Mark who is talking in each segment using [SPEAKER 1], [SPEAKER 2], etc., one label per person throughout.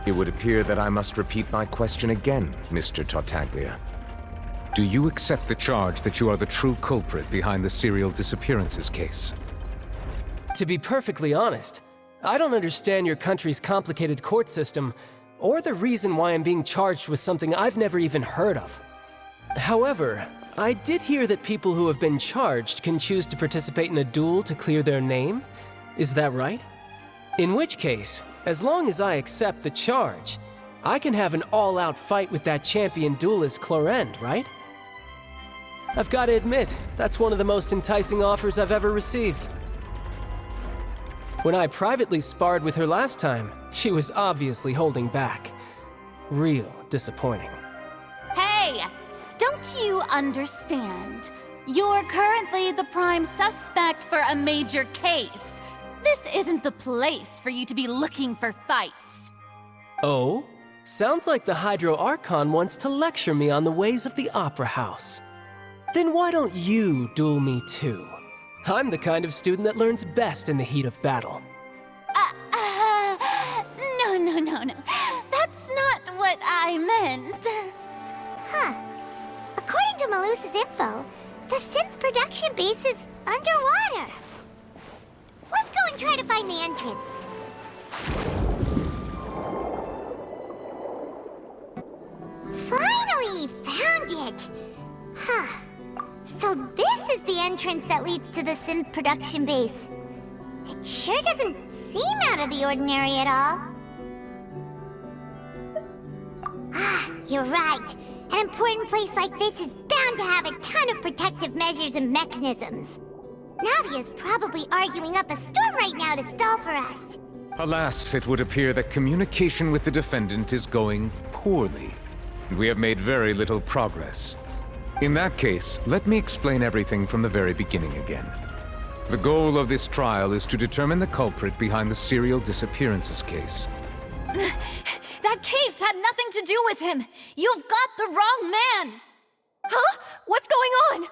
[SPEAKER 1] It would appear that I must repeat my question again, Mr. Tartaglia. Do you accept the charge that you are the true culprit behind the serial disappearances case?
[SPEAKER 2] To be perfectly honest, I don't understand your country's complicated court system, or the reason why I'm being charged with something I've never even heard of. However, I did hear that people who have been charged can choose to participate in a duel to clear their name. Is that right? In which case, as long as I accept the charge, I can have an all-out fight with that champion duelist Clorend, right? I've got to admit, that's one of the most enticing offers I've ever received. When I privately sparred with her last time, she was obviously holding back. Real disappointing.
[SPEAKER 3] Hey! Don't you understand? You're currently the prime suspect for a major case. This isn't the place for you to be looking for fights.
[SPEAKER 2] Oh? Sounds like the Hydro Archon wants to lecture me on the ways of the Opera House. Then why don't you duel me too? I'm the kind of student that learns best in the heat of battle.
[SPEAKER 3] No. That's not what I meant.
[SPEAKER 4] Huh. According to Malusa's info, the synth production base is underwater. Let's go and try to find the entrance. Finally found it! Huh. So this is the entrance that leads to the synth production base. It sure doesn't seem out of the ordinary at all. Ah, you're right. An important place like this is bound to have a ton of protective measures and mechanisms. Navia's probably arguing up a storm right now to stall for us.
[SPEAKER 1] Alas, it would appear that communication with the defendant is going poorly. We have made very little progress. In that case, let me explain everything from the very beginning again. The goal of this trial is to determine the culprit behind the serial disappearances case.
[SPEAKER 3] That case had nothing to do with him! You've got the wrong man!
[SPEAKER 5] Huh? What's going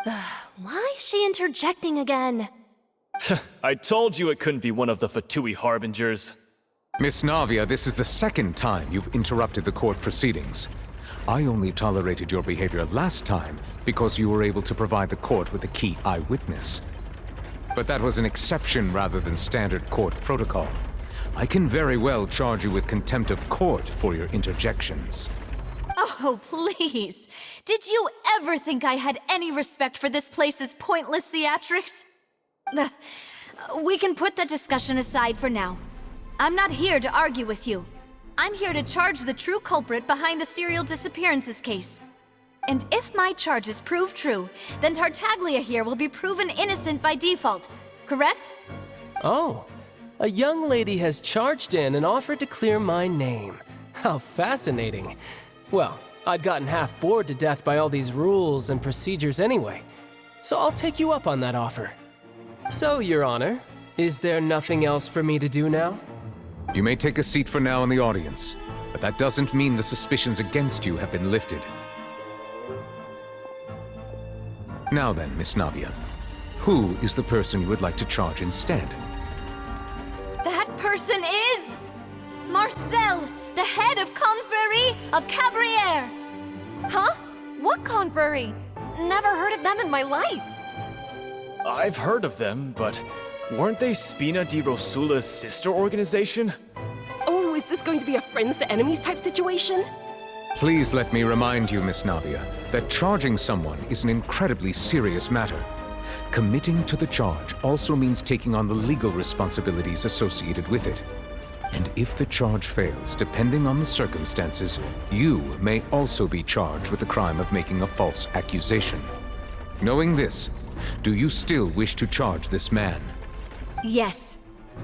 [SPEAKER 5] on? Why is she interjecting again?
[SPEAKER 6] I told you it couldn't be one of the Fatui Harbingers.
[SPEAKER 1] Miss Navia, this is the second time you've interrupted the court proceedings. I only tolerated your behavior last time because you were able to provide the court with a key eyewitness. But that was an exception rather than standard court protocol. I can very well charge you with contempt of court for your interjections.
[SPEAKER 3] Oh, please. Did you ever think I had any respect for this place's pointless theatrics? We can put that discussion aside for now. I'm not here to argue with you. I'm here to charge the true culprit behind the serial disappearances case. And if my charges prove true, then Tartaglia here will be proven innocent by default, correct?
[SPEAKER 2] Oh, a young lady has charged in and offered to clear my name. How fascinating. Well, I'd gotten half bored to death by all these rules and procedures anyway, so I'll take you up on that offer. So, Your Honor, is there nothing else for me to do now?
[SPEAKER 1] You may take a seat for now in the audience, but that doesn't mean the suspicions against you have been lifted. Now then, Miss Navia, who is the person you would like to charge instead?
[SPEAKER 3] That person is... Marcel, the head of Confrérie of Cabrières!
[SPEAKER 5] Huh? What confrérie? Never heard of them in my life.
[SPEAKER 6] I've heard of them, but weren't they Spina di Rosula's sister organization?
[SPEAKER 5] Oh, is this going to be a friends to enemies type situation?
[SPEAKER 1] Please let me remind you, Miss Navia, that charging someone is an incredibly serious matter. Committing to the charge also means taking on the legal responsibilities associated with it. And if the charge fails, depending on the circumstances, you may also be charged with the crime of making a false accusation. Knowing this, do you still wish to charge this man?
[SPEAKER 3] Yes,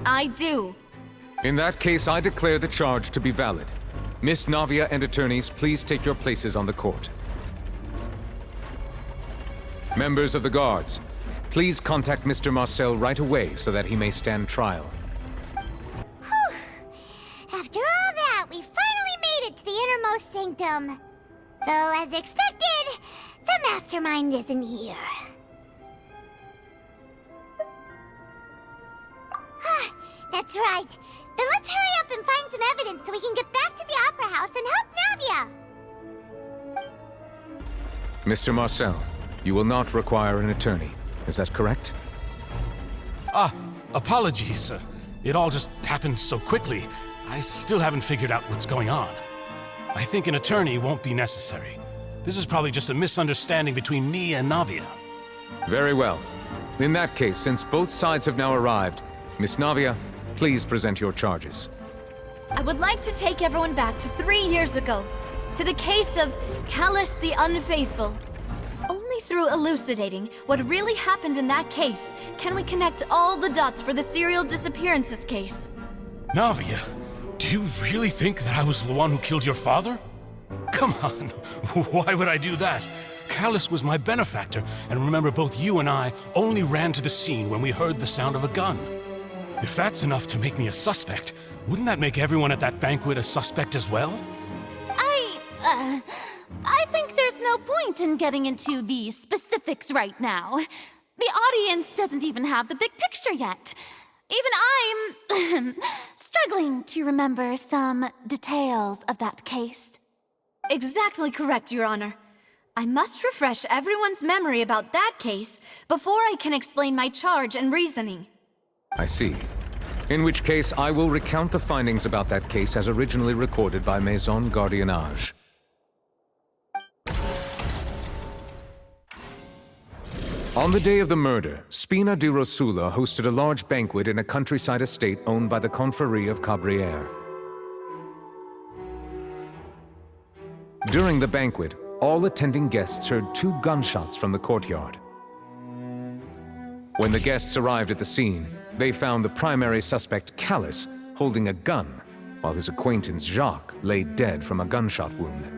[SPEAKER 3] I do.
[SPEAKER 1] In that case, I declare the charge to be valid. Miss Navia and attorneys, please take your places on the court. Members of the guards, please contact Mr. Marcel right away so that he may stand trial.
[SPEAKER 4] After all that, we finally made it to the innermost sanctum. Though, as expected, the mastermind isn't here. That's right. Then let's hurry up and find some evidence so we can get back to the Opera House and help Navia.
[SPEAKER 1] Mr. Marcel, you will not require an attorney. Is that correct?
[SPEAKER 7] Apologies. It all just happened so quickly. I still haven't figured out what's going on. I think an attorney won't be necessary. This is probably just a misunderstanding between me and Navia.
[SPEAKER 1] Very well. In that case, since both sides have now arrived, Miss Navia, please present your charges.
[SPEAKER 3] I would like to take everyone back to 3 years ago, to the case of Callus the Unfaithful. Only through elucidating what really happened in that case can we connect all the dots for the serial disappearances case.
[SPEAKER 7] Navia, do you really think that I was the one who killed your father? Come on, why would I do that? Callus was my benefactor, and remember, both you and I only ran to the scene when we heard the sound of a gun. If that's enough to make me a suspect, wouldn't that make everyone at that banquet a suspect as well?
[SPEAKER 5] I think there's no point in getting into the specifics right now. The audience doesn't even have the big picture yet. Even I'm struggling to remember some details of that case.
[SPEAKER 3] Exactly correct, Your Honor. I must refresh everyone's memory about that case before I can explain my charge and reasoning.
[SPEAKER 1] I see. In which case, I will recount the findings about that case as originally recorded by Maison Gardiennage. On the day of the murder, Spina di Rosula hosted a large banquet in a countryside estate owned by the Confrérie of Cabrières. During the banquet, all attending guests heard 2 gunshots from the courtyard. When the guests arrived at the scene, they found the primary suspect, Callus, holding a gun, while his acquaintance, Jacques, lay dead from a gunshot wound.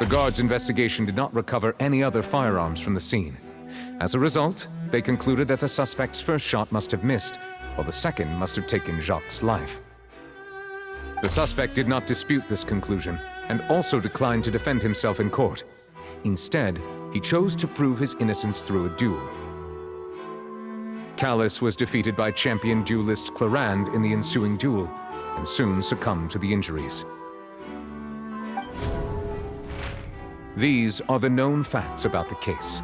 [SPEAKER 1] The guards' investigation did not recover any other firearms from the scene. As a result, they concluded that the suspect's first shot must have missed, while the second must have taken Jacques' life. The suspect did not dispute this conclusion, and also declined to defend himself in court. Instead, he chose to prove his innocence through a duel. Callus was defeated by champion duelist Clarande in the ensuing duel, and soon succumbed to the injuries. These are the known facts about the case.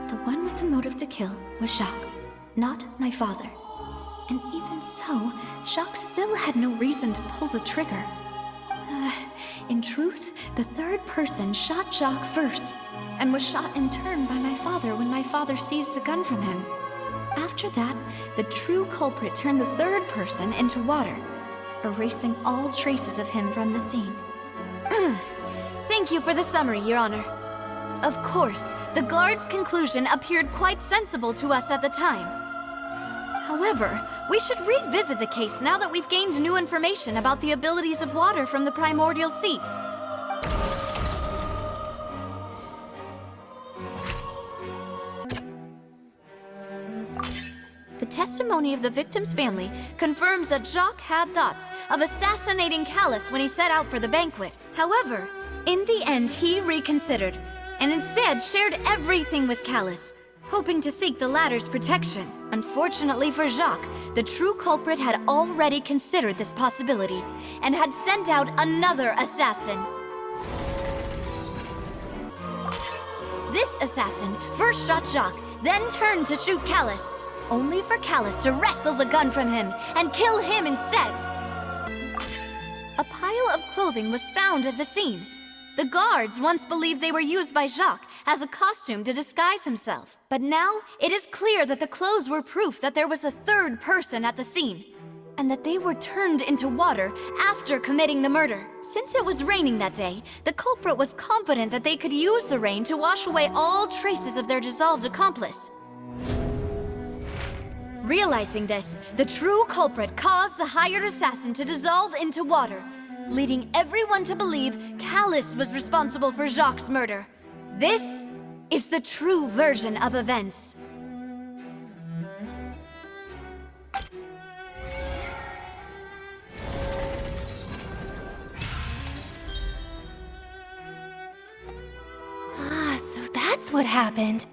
[SPEAKER 3] The one with the motive to kill was Jacques, not my father. And even so, Jacques still had no reason to pull the trigger. In truth, the third person shot Jacques first, and was shot in turn by my father when my father seized the gun from him. After that, the true culprit turned the third person into water, erasing all traces of him from the scene. Thank you for the summary, Your Honor. Of course, the guard's conclusion appeared quite sensible to us at the time. However, we should revisit the case now that we've gained new information about the abilities of water from the primordial sea. The testimony of the victim's family confirms that Jacques had thoughts of assassinating Callus when he set out for the banquet. However, in the end, he reconsidered, and instead shared everything with Callus, hoping to seek the latter's protection. Unfortunately for Jacques, the true culprit had already considered this possibility, and had sent out another assassin. This assassin first shot Jacques, then turned to shoot Callus, only for Callus to wrestle the gun from him and kill him instead. A pile of clothing was found at the scene. The guards once believed they were used by Jacques as a costume to disguise himself. But now, it is clear that the clothes were proof that there was a third person at the scene, and that they were turned into water after committing the murder. Since it was raining that day, the culprit was confident that they could use the rain to wash away all traces of their dissolved accomplice. Realizing this, the true culprit caused the hired assassin to dissolve into water, leading everyone to believe Callus was responsible for Jacques' murder. This is the true version of events.
[SPEAKER 5] So that's what happened.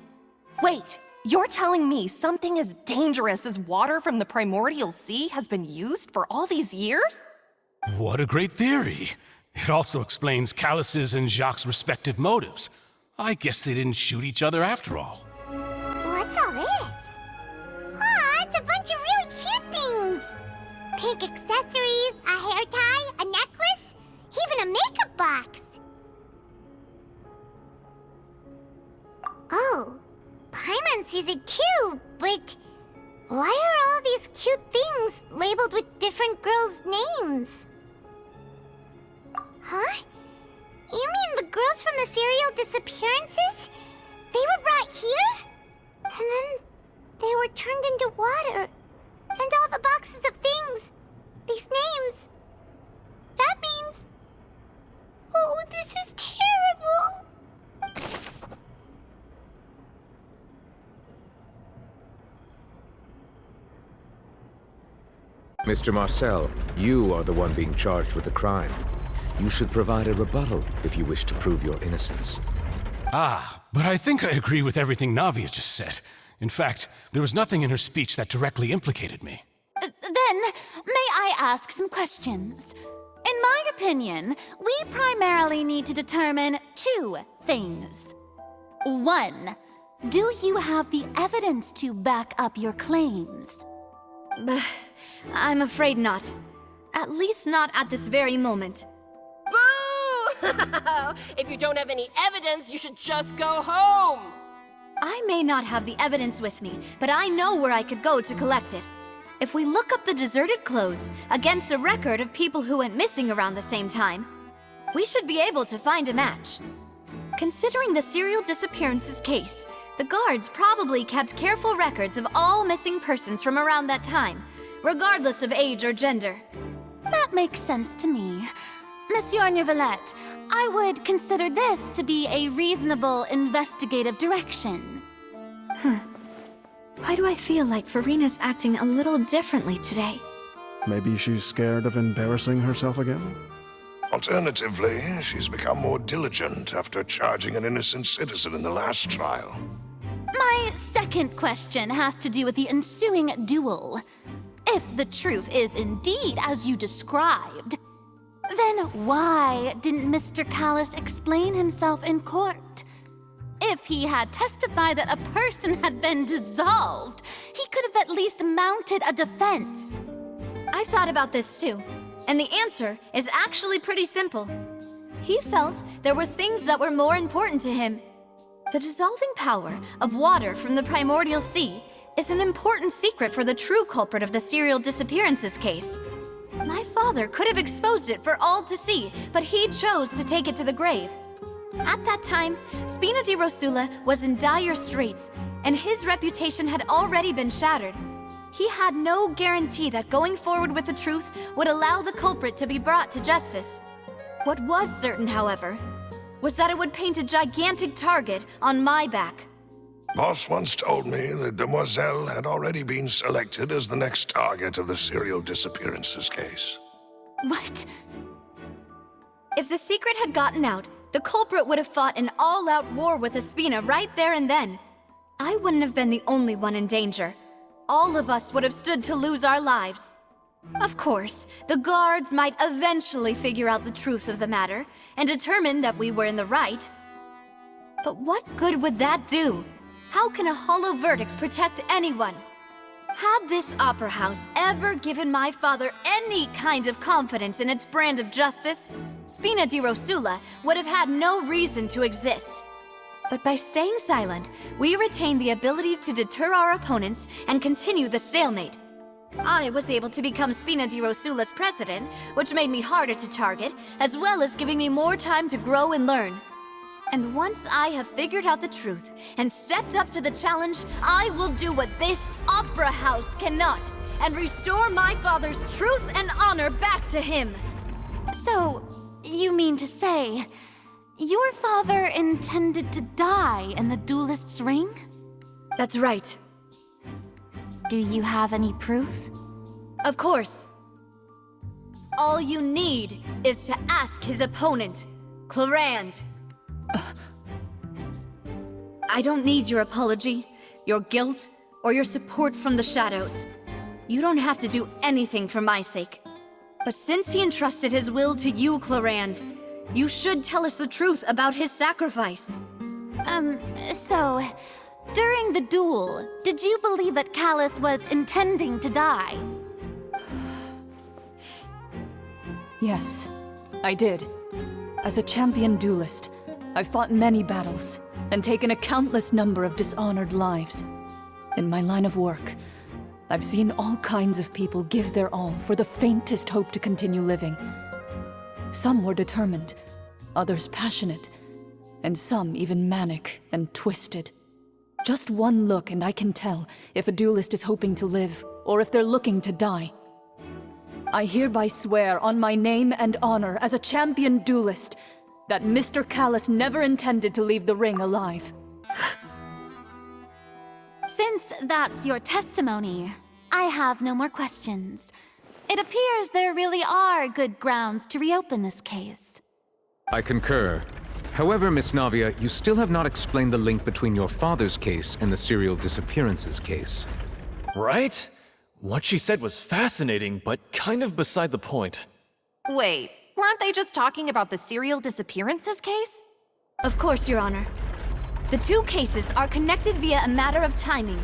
[SPEAKER 5] Wait,
[SPEAKER 8] You're telling me something as dangerous as water from the primordial sea has been used for all these years?
[SPEAKER 7] What a great theory. It also explains Callus's and Jacques' respective motives. I guess they didn't shoot each other after all.
[SPEAKER 4] What's all this? Aw, it's a bunch of really cute things! Pink accessories, a hair tie, a necklace, even a makeup box! Oh, Paimon sees it too, but why are all these cute things labeled with different girls' names? Huh? You mean the girls from the serial disappearances? They were brought here? And then they were turned into water. And all the boxes of things, these names. That means... Oh, this is terrible!
[SPEAKER 1] Mr. Marcel, you are the one being charged with the crime. You should provide a rebuttal if you wish to prove your innocence.
[SPEAKER 7] But I think I agree with everything Navia just said. In fact, there was nothing in her speech that directly implicated me.
[SPEAKER 5] Then, may I ask some questions? In my opinion, we primarily need to determine two things. One, do you have the evidence to back up your claims?
[SPEAKER 3] I'm afraid not. At least not at this very moment.
[SPEAKER 8] Boo! If you don't have any evidence, you should just go home!
[SPEAKER 3] I may not have the evidence with me, but I know where I could go to collect it. If we look up the deserted clothes against a record of people who went missing around the same time, we should be able to find a match. Considering the serial disappearances case, the guards probably kept careful records of all missing persons from around that time, regardless of age or gender.
[SPEAKER 5] That makes sense to me. Monsieur Neuvillette, I would consider this to be a reasonable investigative direction.
[SPEAKER 3] Why do I feel like Farina's acting a little differently today?
[SPEAKER 9] Maybe she's scared of embarrassing herself again?
[SPEAKER 10] Alternatively, she's become more diligent after charging an innocent citizen in the last trial.
[SPEAKER 5] My second question has to do with the ensuing duel. If the truth is indeed as you described, then why didn't Mr. Callus explain himself in court? If he had testified that a person had been dissolved, he could have at least mounted a defense.
[SPEAKER 3] I've thought about this too, and the answer is actually pretty simple. He felt there were things that were more important to him. The dissolving power of water from the primordial sea is an important secret for the true culprit of the serial disappearances case. My father could have exposed it for all to see, but he chose to take it to the grave. At that time, Spina di Rosula was in dire straits, and his reputation had already been shattered. He had no guarantee that going forward with the truth would allow the culprit to be brought to justice. What was certain, however, was that it would paint a gigantic target on my back.
[SPEAKER 10] Boss once told me that Demoiselle had already been selected as the next target of the serial disappearances case.
[SPEAKER 5] What?
[SPEAKER 3] If the secret had gotten out, the culprit would have fought an all-out war with Espina right there and then. I wouldn't have been the only one in danger. All of us would have stood to lose our lives. Of course, the guards might eventually figure out the truth of the matter and determine that we were in the right. But what good would that do? How can a hollow verdict protect anyone? Had this opera house ever given my father any kind of confidence in its brand of justice, Spina di Rosula would have had no reason to exist. But by staying silent, we retained the ability to deter our opponents and continue the stalemate. I was able to become Spina di Rosula's president, which made me harder to target, as well as giving me more time to grow and learn. And once I have figured out the truth and stepped up to the challenge, I will do what this opera house cannot, and restore my father's truth and honor back to him.
[SPEAKER 5] So, you mean to say, your father intended to die in the duelist's ring?
[SPEAKER 3] That's right.
[SPEAKER 5] Do you have any proof?
[SPEAKER 3] Of course. All you need is to ask his opponent, Clarand. I don't need your apology. your guilt, or your support from the shadows. You don't have to do anything for my sake. But since he entrusted his will to you, Clarand, you should tell us the truth about his sacrifice.
[SPEAKER 5] So, during the duel, did you believe that Callus was intending to die?
[SPEAKER 11] Yes, I did. As a champion duelist, I've fought many battles and taken a countless number of dishonored lives. In my line of work, I've seen all kinds of people give their all for the faintest hope to continue living. Some were determined, others passionate, and some even manic and twisted. Just one look and I can tell if a duelist is hoping to live or if they're looking to die. I hereby swear on my name and honor as a champion duelist that Mr. Callus never intended to leave the ring alive.
[SPEAKER 5] Since that's your testimony, I have no more questions. It appears there really are good grounds to reopen this case.
[SPEAKER 1] I concur. However, Miss Navia, you still have not explained the link between your father's case and the serial disappearances case.
[SPEAKER 6] Right? What she said was fascinating, but kind of beside the point.
[SPEAKER 8] Wait, weren't they just talking about the serial disappearances case?
[SPEAKER 3] Of course, Your Honor. The two cases are connected via a matter of timing.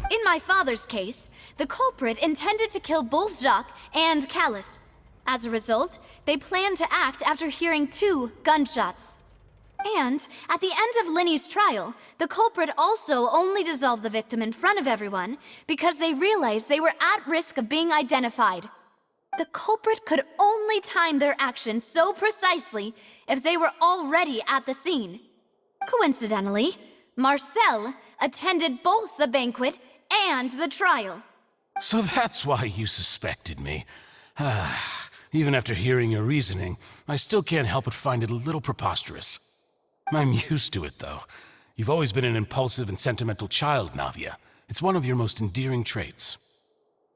[SPEAKER 3] In my father's case, the culprit intended to kill both Jacques and Callus. As a result, they planned to act after hearing 2 gunshots. And at the end of Linny's trial, the culprit also only dissolved the victim in front of everyone because they realized they were at risk of being identified. The culprit could only time their actions so precisely if they were already at the scene. Coincidentally, Marcel attended both the banquet and the trial.
[SPEAKER 7] So that's why you suspected me. Even after hearing your reasoning, I still can't help but find it a little preposterous. I'm used to it, though. You've always been an impulsive and sentimental child, Navia. It's one of your most endearing traits.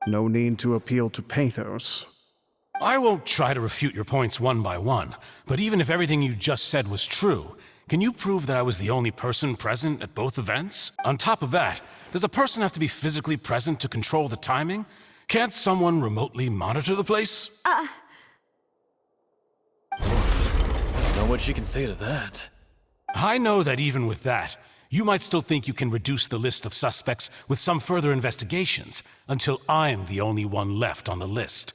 [SPEAKER 9] No need to appeal to pathos.
[SPEAKER 7] I won't try to refute your points one by one, but even if everything you just said was true, can you prove that I was the only person present at both events? On top of that, does a person have to be physically present to control the timing? Can't someone remotely monitor the place?
[SPEAKER 6] Don't know what she can say to that.
[SPEAKER 7] I know that even with that, you might still think you can reduce the list of suspects with some further investigations, until I'm the only one left on the list.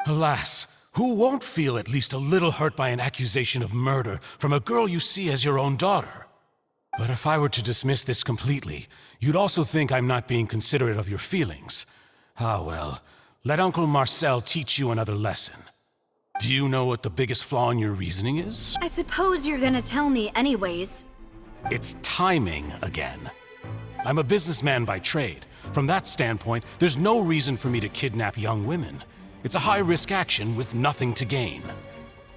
[SPEAKER 7] Alas, who won't feel at least a little hurt by an accusation of murder from a girl you see as your own daughter? But if I were to dismiss this completely, you'd also think I'm not being considerate of your feelings. Ah well, let Uncle Marcel teach you another lesson. Do you know what the biggest flaw in your reasoning is?
[SPEAKER 3] I suppose you're gonna tell me anyways.
[SPEAKER 7] It's timing again. I'm a businessman by trade. From that standpoint, there's no reason for me to kidnap young women. It's a high-risk action with nothing to gain.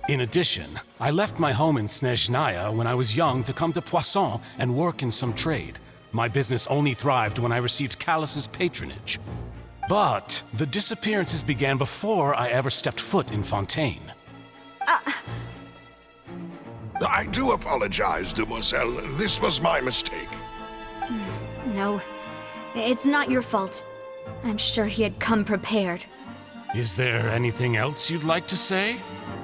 [SPEAKER 7] In addition, I left my home in Snezhnaya when I was young to come to Poisson and work in some trade. My business only thrived when I received Callus's patronage. But the disappearances began before I ever stepped foot in Fontaine.
[SPEAKER 10] I do apologize, demoiselle. This was my mistake.
[SPEAKER 3] No, it's not your fault. I'm sure he had come prepared.
[SPEAKER 7] Is there anything else you'd like to say?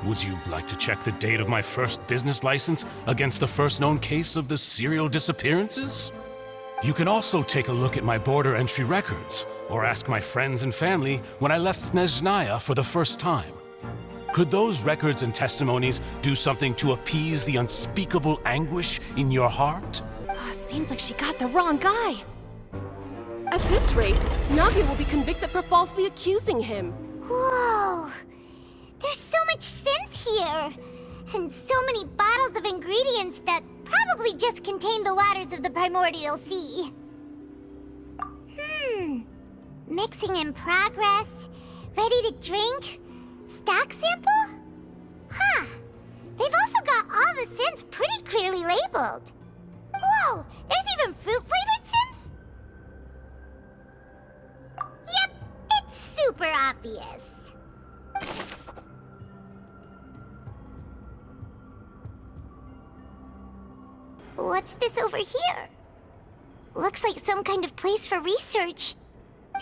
[SPEAKER 7] Would you like to check the date of my first business license against the first known case of the serial disappearances? You can also take a look at my border entry records, or ask my friends and family when I left Snezhnaya for the first time. Could those records and testimonies do something to appease the unspeakable anguish in your heart?
[SPEAKER 8] Seems like she got the wrong guy.
[SPEAKER 12] At this rate, Navia will be convicted for falsely accusing him.
[SPEAKER 4] Whoa! There's so much synth here! And so many bottles of ingredients that probably just contain the waters of the primordial sea. Mixing in progress. Ready to drink? Stock sample? Huh. They've also got all the synth pretty clearly labeled. Whoa! There's even fruit-flavored synth? Yep, it's super obvious. What's this over here? Looks like some kind of place for research.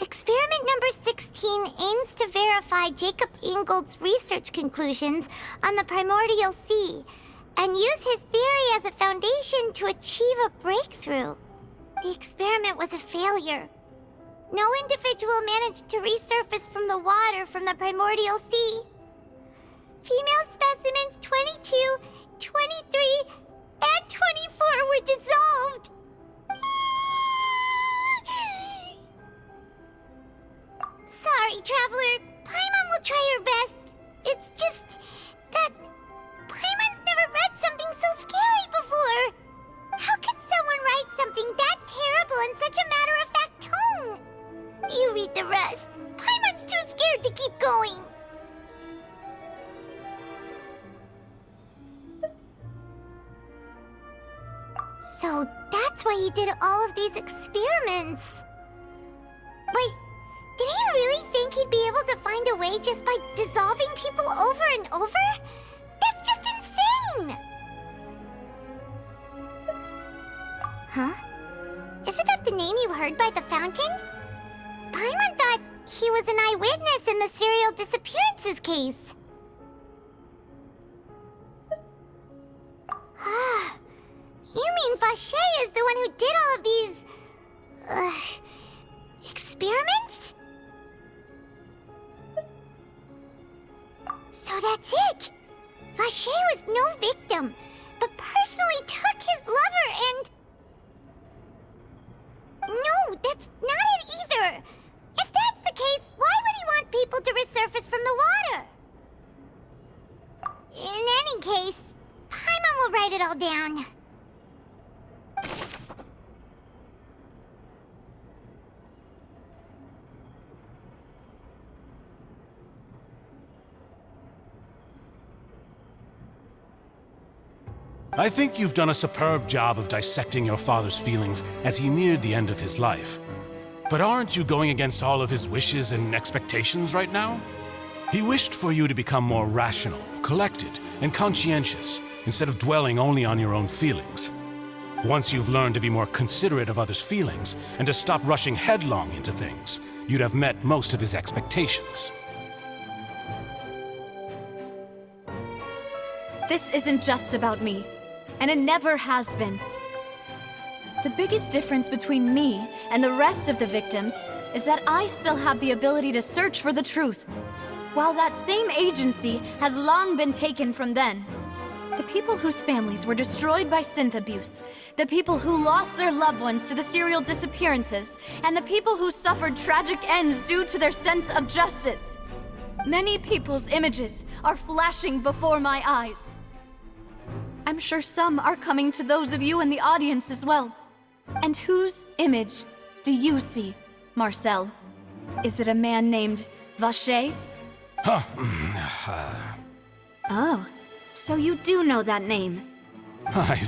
[SPEAKER 4] Experiment number 16 aims to verify Jacob Ingold's research conclusions on the primordial sea and use his theory as a foundation to achieve a breakthrough. The experiment was a failure. No individual managed to resurface from the water from the primordial sea. Female specimens 22, 23, and 24 were dissolved. Sorry, Traveler. Paimon will try her best. It's just that Paimon's never read something so scary before. How can someone write something that terrible in such a matter-of-fact tone? You read the rest. Paimon's too scared to keep going. So that's why he did all of these experiments. Wait, did he really think he'd be able to find a way just by dissolving people over and over? That's just insane! Huh? Isn't that the name you heard by the fountain? Paimon thought he was an eyewitness in the serial disappearances case. You mean Vache is the one who did all of these... experiments? So that's it! Vache was no victim, but personally took his lover and... No, that's not it either! If that's the case, why would he want people to resurface from the water? In any case, Paimon will write it all down.
[SPEAKER 7] I think you've done a superb job of dissecting your father's feelings as he neared the end of his life. But aren't you going against all of his wishes and expectations right now? He wished for you to become more rational, collected, and conscientious, instead of dwelling only on your own feelings. Once you've learned to be more considerate of others' feelings, and to stop rushing headlong into things, you'd have met most of his expectations.
[SPEAKER 3] This isn't just about me, and it never has been. The biggest difference between me and the rest of the victims is that I still have the ability to search for the truth, while that same agency has long been taken from them. The people whose families were destroyed by synth abuse, the people who lost their loved ones to the serial disappearances, and the people who suffered tragic ends due to their sense of justice. Many people's images are flashing before my eyes. I'm sure some are coming to those of you in the audience as well. And whose image do you see, Marcel? Is it a man named Vache? Oh, so you do know that name.
[SPEAKER 7] I'm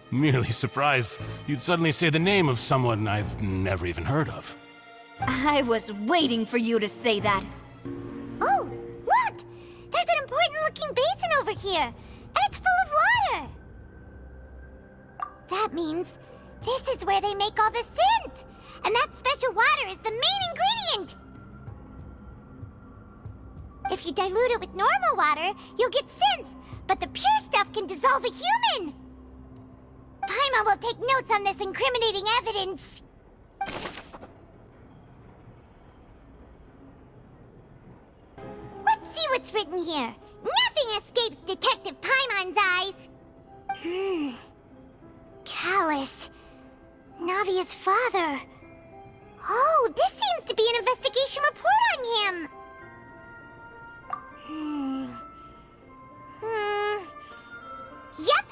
[SPEAKER 7] merely surprised you'd suddenly say the name of someone I've never even heard of.
[SPEAKER 3] I was waiting for you to say that.
[SPEAKER 4] Oh, look! There's an important-looking basin over here, and it's full of water! That means this is where they make all the synth! And that special water is the main ingredient! If you dilute it with normal water, you'll get synth, but the pure stuff can dissolve a human! Paimon will take notes on this incriminating evidence. Let's see what's written here. Nothing escapes Detective Paimon's eyes. Callus. Navia's father. Oh, this seems to be an investigation report on him. Yep,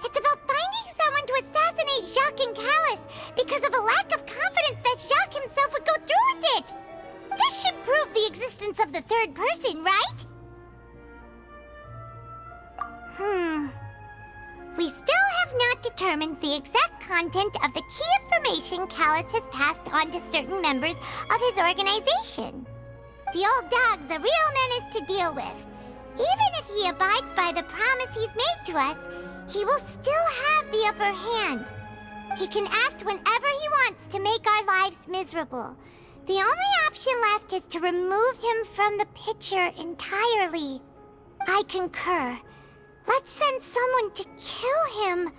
[SPEAKER 4] it's about finding someone to assassinate Jacques and Callus because of a lack of confidence that Jacques himself would go through with it. This should prove the existence of the third person, right? We still have not determined the exact content of the key information Callus has passed on to certain members of his organization. The old dog's a real menace to deal with. Even if he abides by the promise he's made to us, he will still have the upper hand. He can act whenever he wants to make our lives miserable. The only option left is to remove him from the picture entirely. I concur. Let's send someone to kill him.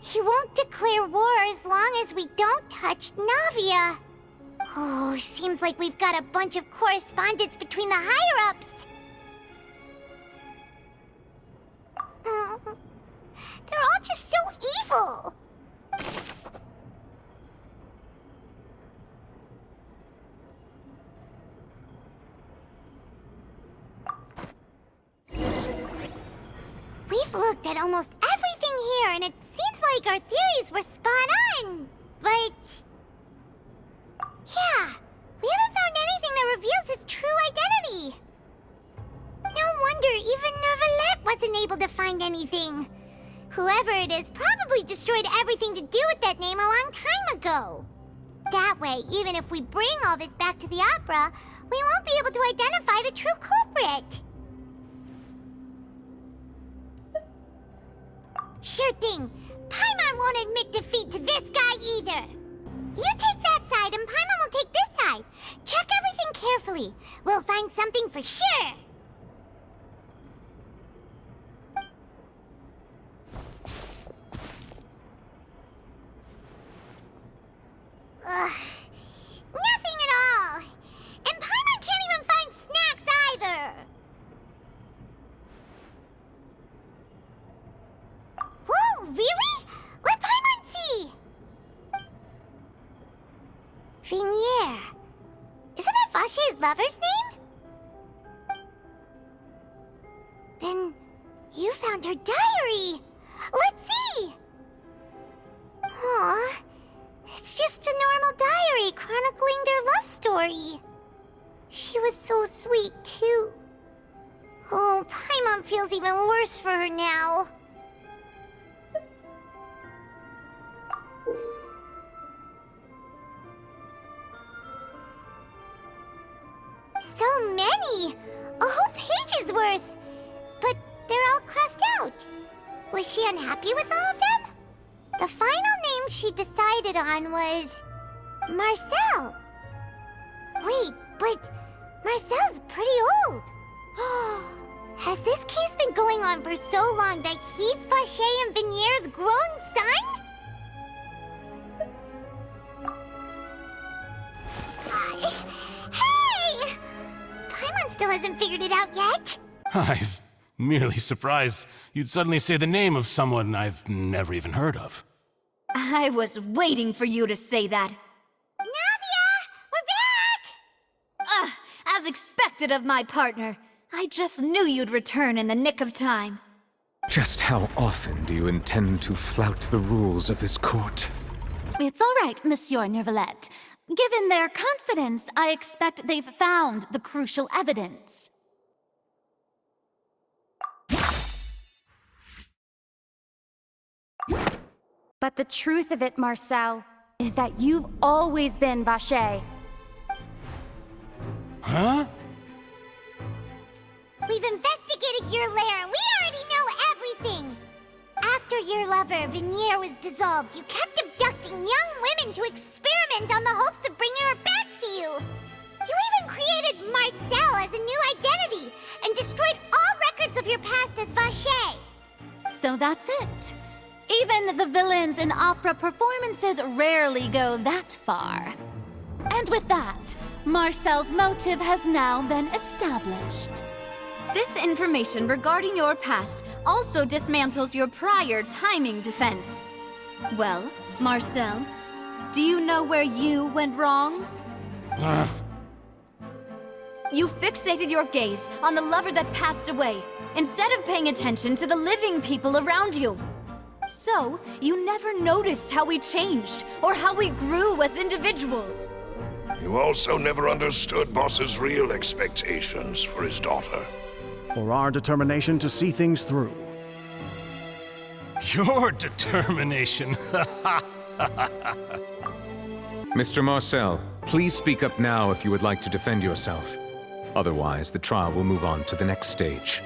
[SPEAKER 4] He won't declare war as long as we don't touch Navia. Oh, seems like we've got a bunch of correspondence between the higher-ups. They're all just so evil. We've looked at almost everything here, and it seems like our theories were spot on. But... yeah, we haven't found anything that reveals his true identity. No wonder even Neuvillette wasn't able to find anything. Whoever it is probably destroyed everything to do with that name a long time ago. That way, even if we bring all this back to the opera, we won't be able to identify the true culprit. Sure thing. Paimon won't admit defeat to this guy either. You take that side and Paimon will take this side. Check everything carefully. We'll find something for sure. Ugh. Nothing at all. And Paimon can't even find snacks either. Whoa, really? Let Paimon see! Venier. Isn't that Vache's lover's name? Then you found her diary. Let's see! Aw, it's just a normal diary chronicling their love story. She was so sweet, too. Oh, Paimon feels even worse for her now. So many! A whole page's worth! But they're all crossed out. Was she unhappy with all of them? The final name she decided on was... Marcel. Wait, but Marcel's pretty old. Has this case been going on for so long that he's Vache and Venier's grown son? Hey! Paimon still hasn't figured it out yet.
[SPEAKER 7] I'm merely surprised you'd suddenly say the name of someone I've never even heard of.
[SPEAKER 3] I was waiting for you to say that.
[SPEAKER 4] Navia! We're back!
[SPEAKER 3] As expected of my partner. I just knew you'd return in the nick of time.
[SPEAKER 1] Just how often do you intend to flout the rules of this court?
[SPEAKER 5] It's all right, Monsieur Neuvillette. Given their confidence, I expect they've found the crucial evidence. But the truth of it, Marcel, is that you've always been Vache.
[SPEAKER 7] Huh?
[SPEAKER 4] We've investigated your lair and we already know everything! After your lover, Venier, was dissolved, you kept abducting young women to experiment on the hopes of bringing her back to you! You even created Marcel as a new identity and destroyed all records of your past as Vache!
[SPEAKER 5] So that's it. Even the villains in opera performances rarely go that far. And with that, Marcel's motive has now been established.
[SPEAKER 3] This information regarding your past also dismantles your prior timing defense. Well, Marcel, do you know where you went wrong? You fixated your gaze on the lover that passed away, instead of paying attention to the living people around you. So, you never noticed how we changed, or how we grew as individuals.
[SPEAKER 10] You also never understood Boss's real expectations for his daughter.
[SPEAKER 9] Or our determination to see things through.
[SPEAKER 7] Your determination.
[SPEAKER 1] Mr. Marcel, please speak up now if you would like to defend yourself. Otherwise, the trial will move on to the next stage.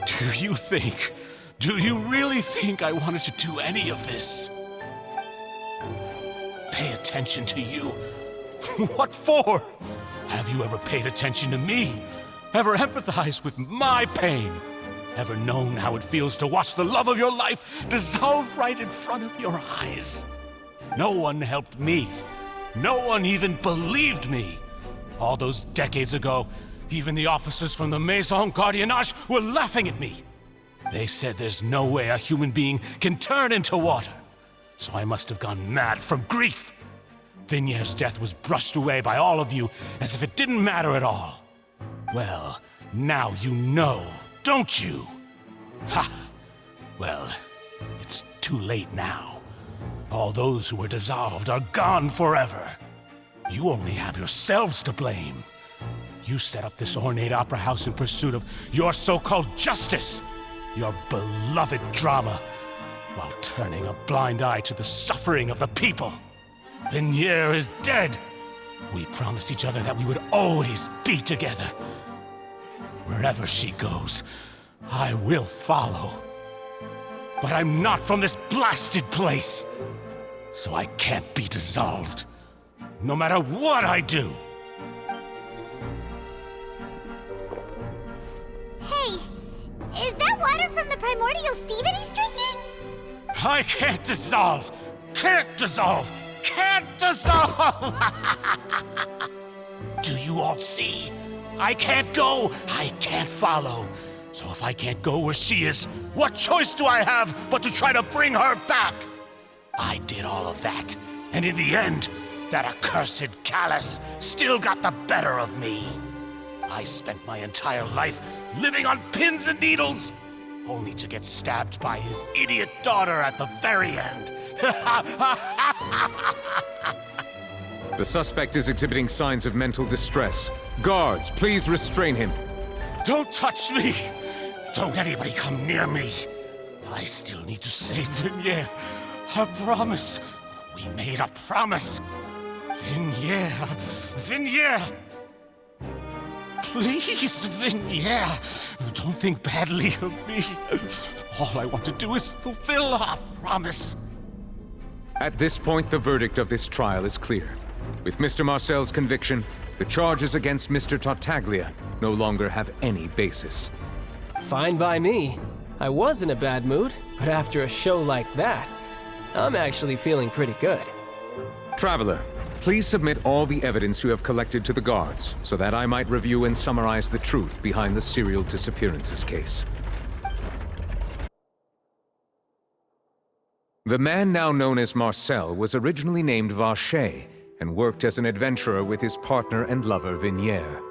[SPEAKER 7] Do you really think I wanted to do any of this? pay attention to you. What for? Have you ever paid attention to me? Ever empathized with my pain? Ever known how it feels to watch the love of your life dissolve right in front of your eyes? No one helped me. No one even believed me. All those decades ago, even the officers from the Maison Gardiennage were laughing at me. They said there's no way a human being can turn into water. So I must have gone mad from grief. Vignier's death was brushed away by all of you as if it didn't matter at all. Well, now you know, don't you? Ha! Well, it's too late now. All those who were dissolved are gone forever. You only have yourselves to blame. You set up this ornate opera house in pursuit of your so-called justice, your beloved drama, while turning a blind eye to the suffering of the people. Vignier is dead. We promised each other that we would always be together. Wherever she goes, I will follow. But I'm not from this blasted place, so I can't be dissolved, no matter what I do.
[SPEAKER 4] Hey, is that water from the primordial sea that he's drinking?
[SPEAKER 7] I can't dissolve! Can't dissolve! Can't dissolve! Do you all see? I can't go, I can't follow. So if I can't go where she is, what choice do I have but to try to bring her back? I did all of that, and in the end, that accursed Callus still got the better of me. I spent my entire life living on pins and needles, only to get stabbed by his idiot daughter at the very end.
[SPEAKER 1] The suspect is exhibiting signs of mental distress. Guards, please restrain him.
[SPEAKER 7] Don't touch me! Don't anybody come near me! I still need to save Vignier. A promise. We made a promise. Vignier. Vignier! Please, Vignier, don't think badly of me. All I want to do is fulfill our promise.
[SPEAKER 1] At this point, the verdict of this trial is clear. With Mr. Marcel's conviction, the charges against Mr. Tartaglia no longer have any basis.
[SPEAKER 2] Fine by me. I was in a bad mood, but after a show like that, I'm actually feeling pretty good.
[SPEAKER 1] Traveler, please submit all the evidence you have collected to the guards, so that I might review and summarize the truth behind the serial disappearances case. The man now known as Marcel was originally named Vacher and worked as an adventurer with his partner and lover Vignier.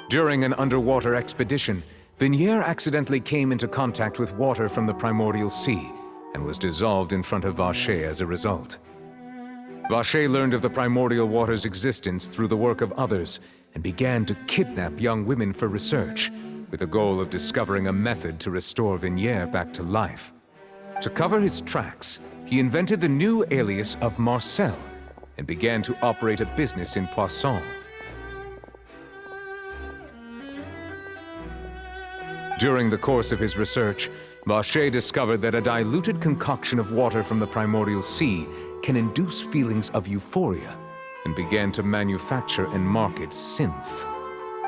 [SPEAKER 1] During an underwater expedition, Vignier accidentally came into contact with water from the primordial sea and was dissolved in front of Vacher as a result. Vacher learned of the primordial water's existence through the work of others and began to kidnap young women for research, with the goal of discovering a method to restore Vignier back to life. To cover his tracks, he invented the new alias of Marcel and began to operate a business in Poisson. During the course of his research, Vacher discovered that a diluted concoction of water from the primordial sea can induce feelings of euphoria, and began to manufacture and market synth.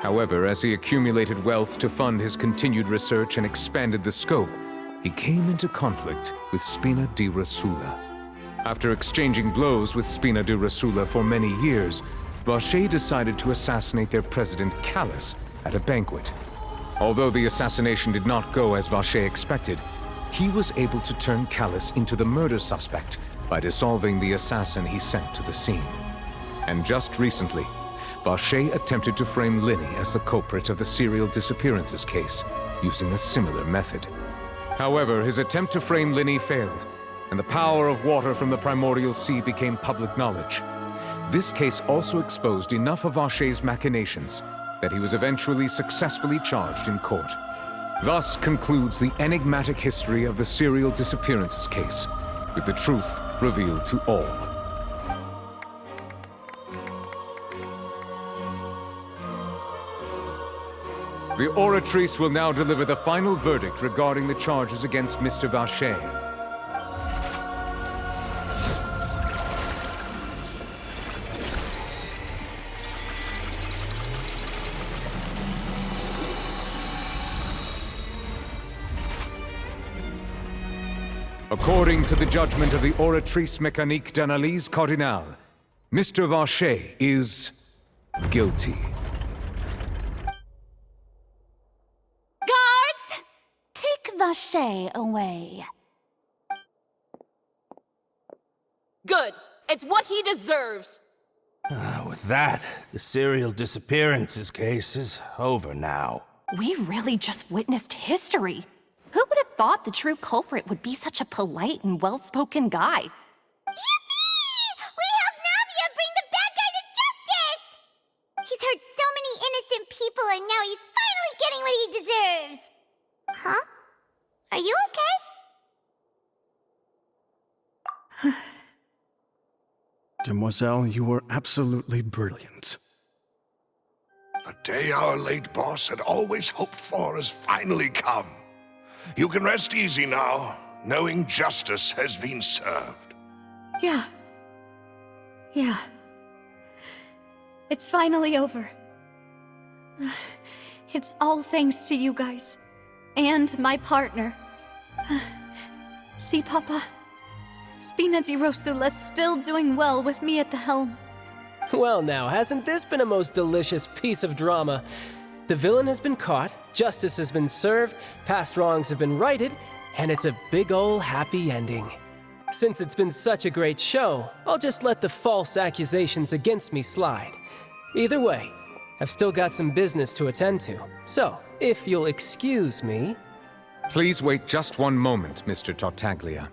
[SPEAKER 1] However, as he accumulated wealth to fund his continued research and expanded the scope, he came into conflict with Spina di Rosula. After exchanging blows with Spina di Rosula for many years, Vacher decided to assassinate their president Callus at a banquet. Although the assassination did not go as Vacher expected, he was able to turn Callus into the murder suspect by dissolving the assassin he sent to the scene. And just recently, Vacher attempted to frame Linny as the culprit of the serial disappearances case, using a similar method. However, his attempt to frame Linny failed, and the power of water from the primordial sea became public knowledge. This case also exposed enough of Vacher's machinations that he was eventually successfully charged in court. Thus concludes the enigmatic history of the serial disappearances case, with the truth revealed to all. The oratrice will now deliver the final verdict regarding the charges against Mr. Vacher. According to the judgment of the Oratrice Mécanique d'Analyse Cardinale, Mr. Vacher is guilty.
[SPEAKER 5] Guards! Take Vacher away.
[SPEAKER 12] Good. It's what he deserves.
[SPEAKER 13] With that, the serial disappearances case is over now.
[SPEAKER 8] We really just witnessed history. Who would have thought the true culprit would be such a polite and well-spoken guy?
[SPEAKER 4] Yippee! We helped Navia bring the bad guy to justice! He's hurt so many innocent people and now he's finally getting what he deserves! Huh? Are you okay?
[SPEAKER 9] Demoiselle, you were absolutely brilliant.
[SPEAKER 10] The day our late boss had always hoped for has finally come. You can rest easy now, knowing justice has been served.
[SPEAKER 3] Yeah. It's finally over. It's all thanks to you guys. And my partner. See, Papa? Spina di Rosula's still doing well with me at the helm.
[SPEAKER 2] Well now, hasn't this been a most delicious piece of drama? The villain has been caught, justice has been served, past wrongs have been righted, and it's a big ol' happy ending. Since it's been such a great show, I'll just let the false accusations against me slide. Either way, I've still got some business to attend to. So, if you'll excuse me...
[SPEAKER 1] Please wait just one moment, Mr. Tartaglia.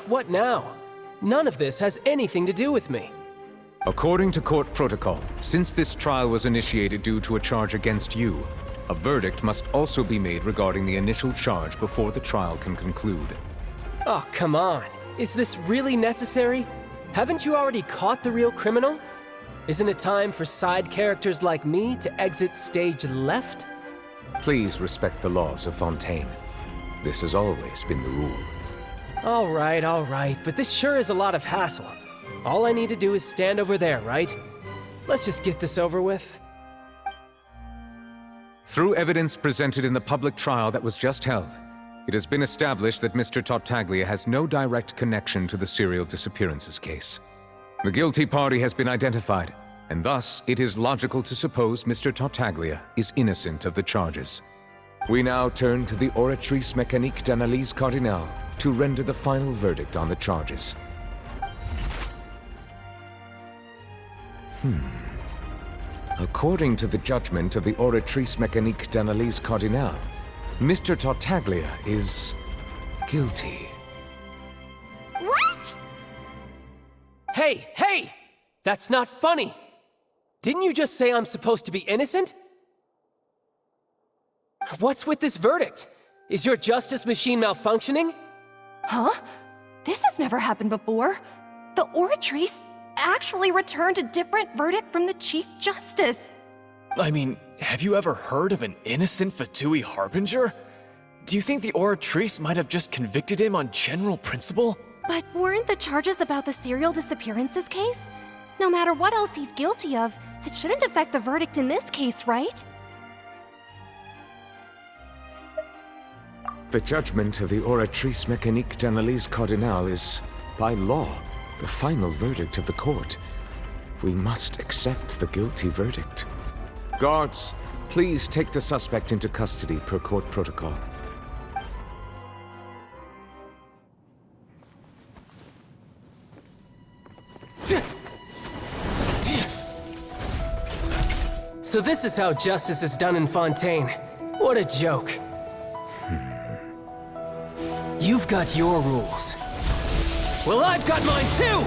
[SPEAKER 2] What now? None of this has anything to do with me.
[SPEAKER 1] According to court protocol, since this trial was initiated due to a charge against you, a verdict must also be made regarding the initial charge before the trial can conclude.
[SPEAKER 2] Oh, come on. Is this really necessary? Haven't you already caught the real criminal? Isn't it time for side characters like me to exit stage left?
[SPEAKER 1] Please respect the laws of Fontaine. This has always been the rule.
[SPEAKER 2] All right, but this sure is a lot of hassle. All I need to do is stand over there, right? Let's just get this over with.
[SPEAKER 1] Through evidence presented in the public trial that was just held, it has been established that Mr. Tartaglia has no direct connection to the serial disappearances case. The guilty party has been identified, and thus it is logical to suppose Mr. Tartaglia is innocent of the charges. We now turn to the Oratrice Mécanique d'Analyse Cardinale to render the final verdict on the charges. According to the judgment of the Oratrice Mécanique d'Analyse Cardinale, Mr. Tartaglia is guilty.
[SPEAKER 4] What?
[SPEAKER 2] Hey! That's not funny! Didn't you just say I'm supposed to be innocent? What's with this verdict? Is your justice machine malfunctioning?
[SPEAKER 8] Huh? This has never happened before. The Oratrice actually returned a different verdict from the Chief Justice.
[SPEAKER 6] I mean, have you ever heard of an innocent Fatui Harbinger? Do you think the Oratrice might have just convicted him on general principle?
[SPEAKER 5] But weren't the charges about the serial disappearances case? No matter what else he's guilty of, it shouldn't affect the verdict in this case, right?
[SPEAKER 1] The judgment of the Oratrice Mécanique d'Analyse Cardinale is, by law, the final verdict of the court. We must accept the guilty verdict. Guards, please take the suspect into custody per court protocol.
[SPEAKER 2] So this is how justice is done in Fontaine. What a joke. You've got your rules. Well, I've got mine too!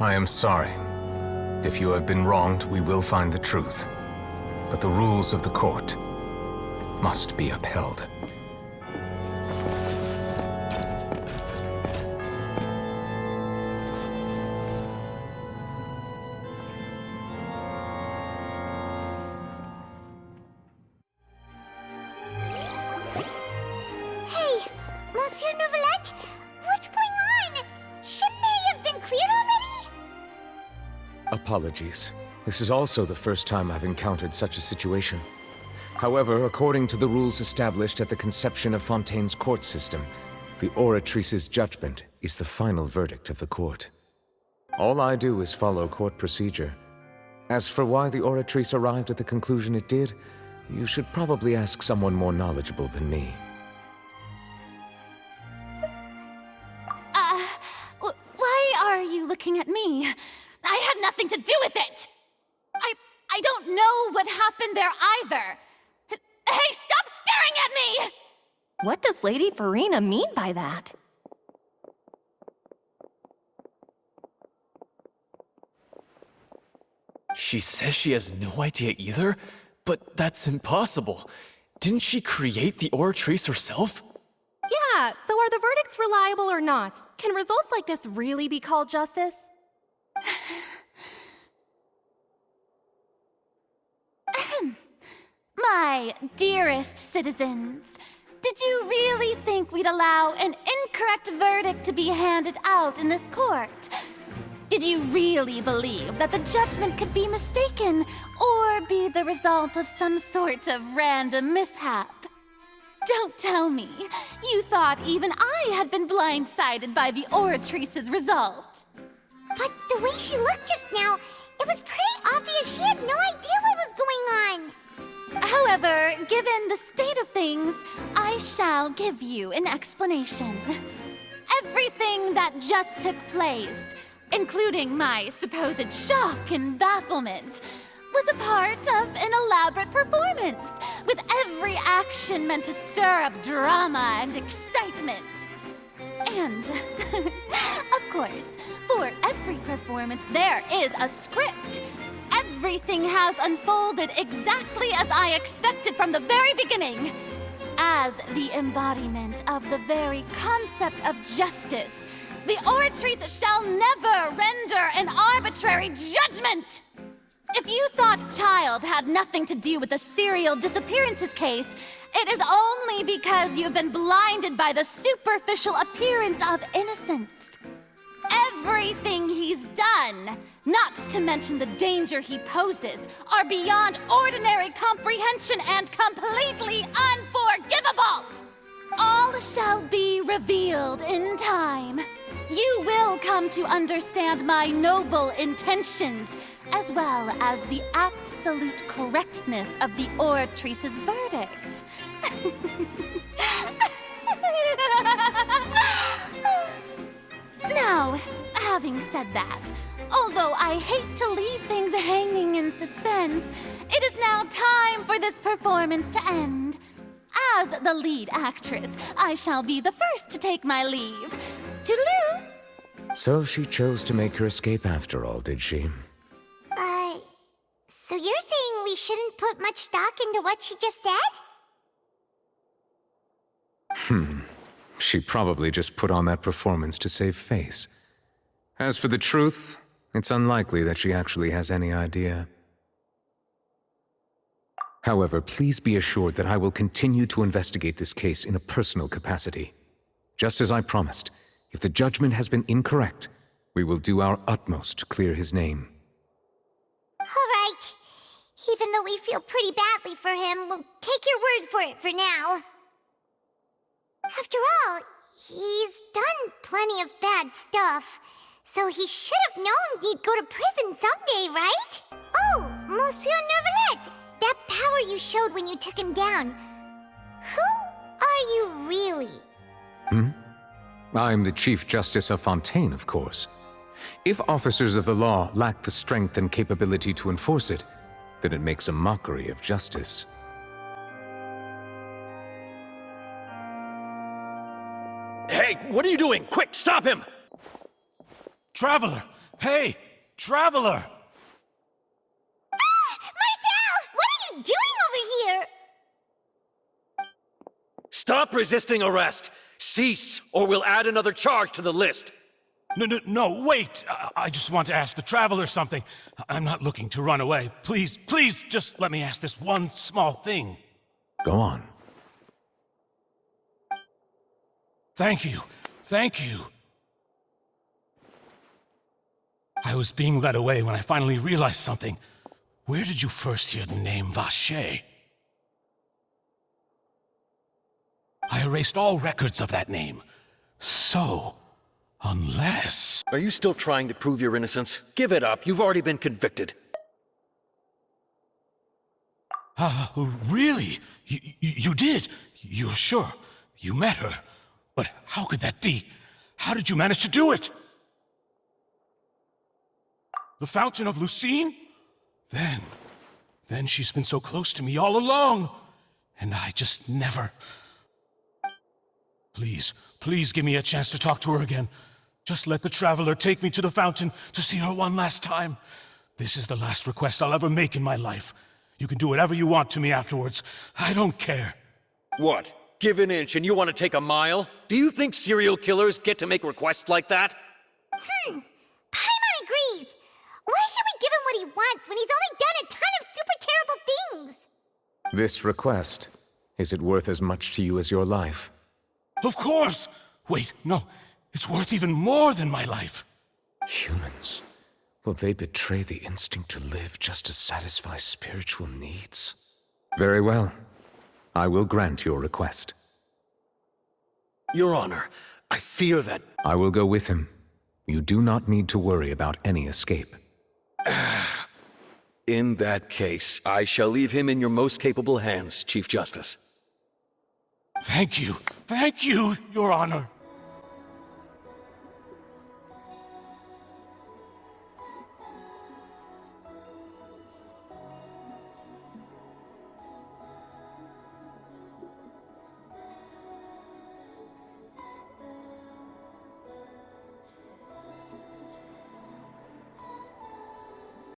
[SPEAKER 1] I am sorry. If you have been wronged, we will find the truth. But the rules of the court must be upheld.
[SPEAKER 4] Hey, Monsieur Nouvelette, what's going on? Shouldn't they have been cleared already?
[SPEAKER 1] Apologies. This is also the first time I've encountered such a situation. However, according to the rules established at the conception of Fontaine's court system, the Oratrice's judgment is the final verdict of the court. All I do is follow court procedure. As for why the Oratrice arrived at the conclusion it did, you should probably ask someone more knowledgeable than me.
[SPEAKER 5] Why are you looking at me? I had nothing to do with it! I don't know what happened there either! Hey, stop staring at me!
[SPEAKER 8] What does Lady Farina mean by that?
[SPEAKER 6] She says she has no idea either? But that's impossible. Didn't she create the Oratrice herself?
[SPEAKER 12] Yeah, so are the verdicts reliable or not? Can results like this really be called justice?
[SPEAKER 5] My dearest citizens, did you really think we'd allow an incorrect verdict to be handed out in this court? Did you really believe that the judgment could be mistaken or be the result of some sort of random mishap? Don't tell me you thought even I had been blindsided by the Oratrice's result.
[SPEAKER 4] But the way she looked just now, it was pretty obvious she had no idea what was going on.
[SPEAKER 5] However, given the state of things, I shall give you an explanation. Everything that just took place, including my supposed shock and bafflement, was a part of an elaborate performance, with every action meant to stir up drama and excitement. And, of course, for every performance, there is a script. Everything has unfolded exactly as I expected from the very beginning. As the embodiment of the very concept of justice, the Oratrice shall never render an arbitrary judgment! If you thought Child had nothing to do with the serial disappearances case, it is only because you've been blinded by the superficial appearance of innocence. Everything he's done, not to mention the danger he poses, are beyond ordinary comprehension and completely unforgivable! All shall be revealed in time. You will come to understand my noble intentions, as well as the absolute correctness of the Oratrice's verdict. Now, having said that, although I hate to leave things hanging in suspense, it is now time for this performance to end. As the lead actress, I shall be the first to take my leave. Toodaloo!
[SPEAKER 1] So she chose to make her escape after all, did she?
[SPEAKER 4] So you're saying we shouldn't put much stock into what she just said?
[SPEAKER 1] She probably just put on that performance to save face. As for the truth, it's unlikely that she actually has any idea. However, please be assured that I will continue to investigate this case in a personal capacity. Just as I promised, if the judgment has been incorrect, we will do our utmost to clear his name.
[SPEAKER 4] All right. Even though we feel pretty badly for him, we'll take your word for it for now. After all, he's done plenty of bad stuff, so he should have known he'd go to prison someday, right? Oh, Monsieur Nouvelette, that power you showed when you took him down. Who are you really?
[SPEAKER 1] I'm the Chief Justice of Fontaine, of course. If officers of the law lack the strength and capability to enforce it, then it makes a mockery of justice.
[SPEAKER 14] Hey, what are you doing? Quick, stop him!
[SPEAKER 7] Traveler, Hey, traveler!
[SPEAKER 4] Marcel! What are you doing over here?
[SPEAKER 14] Stop resisting arrest! Cease, or we'll add another charge to the list!
[SPEAKER 7] No, wait! I just want to ask the traveler something. I'm not looking to run away. Please, just let me ask this one small thing.
[SPEAKER 1] Go on.
[SPEAKER 7] Thank you. I was being led away when I finally realized something. Where did you first hear the name Vacher? I erased all records of that name. So, unless...
[SPEAKER 14] Are you still trying to prove your innocence? Give it up. You've already been convicted.
[SPEAKER 7] Really? You did? You're sure? You met her? But how could that be? How did you manage to do it? The Fountain of Lucine? Then she's been so close to me all along. And I just never... Please give me a chance to talk to her again. Just let the traveler take me to the fountain to see her one last time. This is the last request I'll ever make in my life. You can do whatever you want to me afterwards. I don't care.
[SPEAKER 14] What? Give an inch and you want to take a mile? Do you think serial killers get to make requests like that?
[SPEAKER 4] Paimon agrees. Why should we give him what he wants when he's only done a ton of super terrible things?
[SPEAKER 1] This request, is it worth as much to you as your life?
[SPEAKER 7] Of course! Wait, no. It's worth even more than my life.
[SPEAKER 1] Humans. Will they betray the instinct to live just to satisfy spiritual needs? Very well. I will grant your request.
[SPEAKER 14] Your Honor, I fear that...
[SPEAKER 1] I will go with him. You do not need to worry about any escape.
[SPEAKER 14] In that case, I shall leave him in your most capable hands, Chief Justice.
[SPEAKER 7] Thank you, Your Honor.